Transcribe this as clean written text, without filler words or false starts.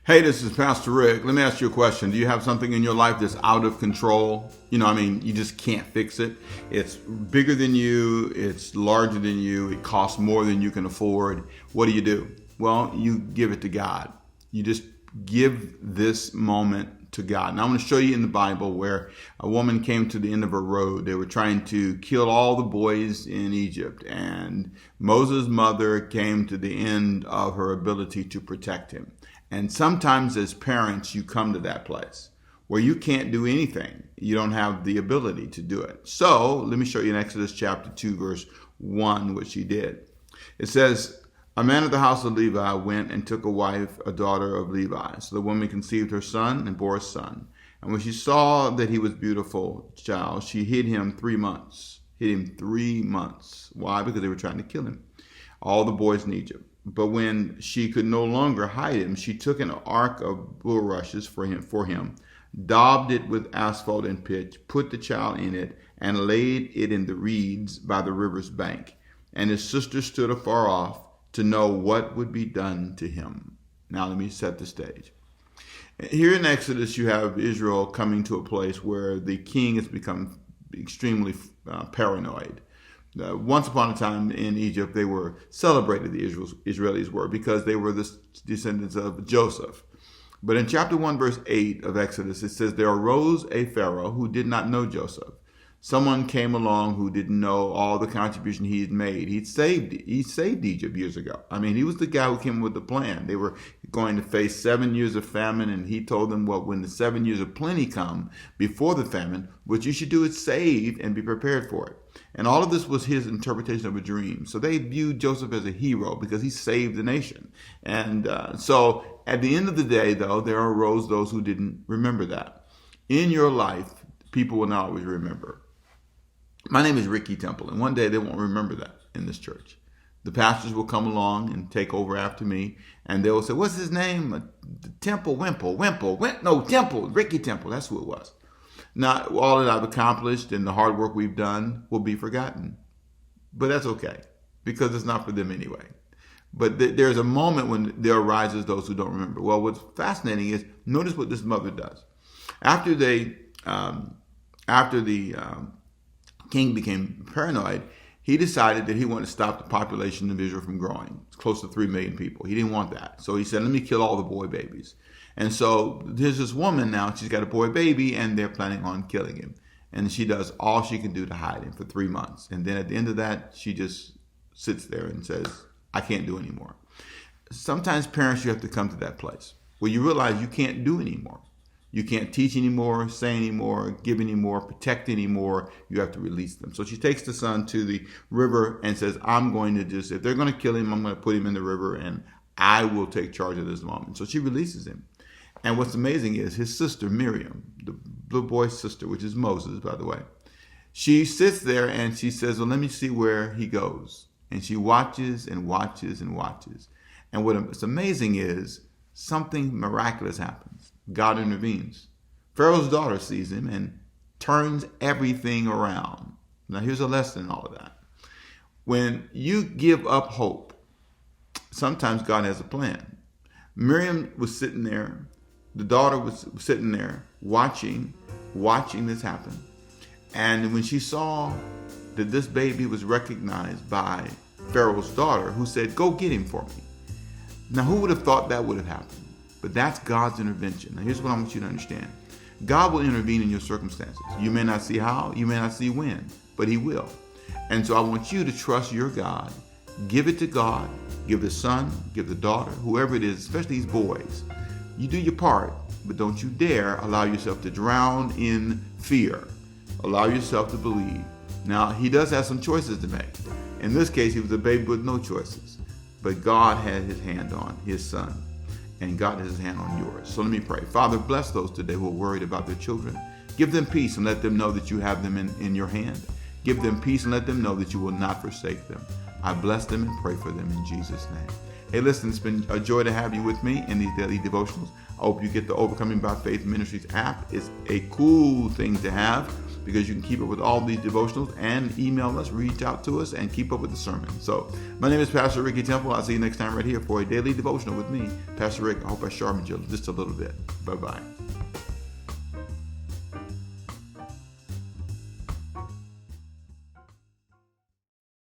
Hey, this is Pastor Rick. Let me ask you a question. Do you have something in your life that's out of control? You just can't fix it. It's bigger than you. It's larger than you. It costs more than you can afford. What do? Well, you give it to God. You just give this moment to God. Now, I'm going to show you in the Bible where a woman came to the end of her road. They were trying to kill all the boys in Egypt, and Moses' mother came to the end of her ability to protect him. And sometimes as parents, you come to that place where you can't do anything. You don't have the ability to do it. So let me show you in Exodus chapter 2, verse 1, what she did. It says, a man of the house of Levi went and took a wife, a daughter of Levi. So the woman conceived her son and bore a son. And when she saw that he was beautiful child, she hid him 3 months. Hid him 3 months. Why? Because they were trying to kill him. All the boys in Egypt. But when she could no longer hide him, she took an ark of bulrushes for him, daubed it with asphalt and pitch, put the child in it, and laid it in the reeds by the river's bank. And his sister stood afar off to know what would be done to him. Now let me set the stage. Here in Exodus, you have Israel coming to a place where the king has become extremely paranoid. Once upon a time in Egypt, they were celebrated, the Israelis were, because they were the descendants of Joseph. But in chapter 1, verse 8 of Exodus, it says, there arose a Pharaoh who did not know Joseph. Someone came along who didn't know all the contribution he had made. He saved Egypt years ago. He was the guy who came with the plan. They were going to face 7 years of famine, and he told them, well, when the 7 years of plenty come before the famine, what you should do is save and be prepared for it. And all of this was his interpretation of a dream. So they viewed Joseph as a hero because he saved the nation. And so at the end of the day, though, there arose those who didn't remember that. In your life, people will not always remember. My name is Ricky Temple, and one day they won't remember that in this church. The pastors will come along and take over after me, and they will say, what's his name? Temple, Temple, Ricky Temple. That's who it was. Now, all that I've accomplished and the hard work we've done will be forgotten. But that's okay, because it's not for them anyway. But there's a moment when there arises those who don't remember. Well, what's fascinating is, notice what this mother does. After the king became paranoid, he decided that he wanted to stop the population of Israel from growing. It's close to 3 million people. He didn't want that. So he said, let me kill all the boy babies. And so there's this woman now, she's got a boy baby, and they're planning on killing him. And she does all she can do to hide him for 3 months. And then at the end of that, she just sits there and says, I can't do anymore. Sometimes parents, you have to come to that place where you realize you can't do anymore. You can't teach anymore, say anymore, give anymore, protect anymore. You have to release them. So she takes the son to the river and says, I'm going to if they're going to kill him, I'm going to put him in the river and I will take charge of this moment. So she releases him. And what's amazing is his sister, Miriam, the little boy's sister, which is Moses, by the way, she sits there and she says, well, let me see where he goes. And she watches and watches and watches. And what's amazing is something miraculous happens. God intervenes. Pharaoh's daughter sees him and turns everything around. Now, here's a lesson in all of that. When you give up hope, sometimes God has a plan. Miriam was sitting there. The daughter was sitting there watching this happen. And when she saw that this baby was recognized by Pharaoh's daughter, who said, go get him for me. Now, who would have thought that would have happened? But that's God's intervention. Now, here's what I want you to understand. God will intervene in your circumstances. You may not see how, you may not see when, but he will. And so I want you to trust your God. Give it to God. Give the son, give the daughter, whoever it is, especially these boys. You do your part, but don't you dare allow yourself to drown in fear. Allow yourself to believe. Now, he does have some choices to make. In this case, he was a baby with no choices. But God had his hand on his son, and God has his hand on yours. So let me pray. Father, bless those today who are worried about their children. Give them peace and let them know that you have them in your hand. Give them peace and let them know that you will not forsake them. I bless them and pray for them in Jesus' name. Hey, listen, it's been a joy to have you with me in these daily devotionals. I hope you get the Overcoming by Faith Ministries app. It's a cool thing to have because you can keep up with all these devotionals and email us, reach out to us, and keep up with the sermon. So my name is Pastor Ricky Temple. I'll see you next time right here for a daily devotional with me, Pastor Rick. I hope I sharpened you just a little bit. Bye-bye.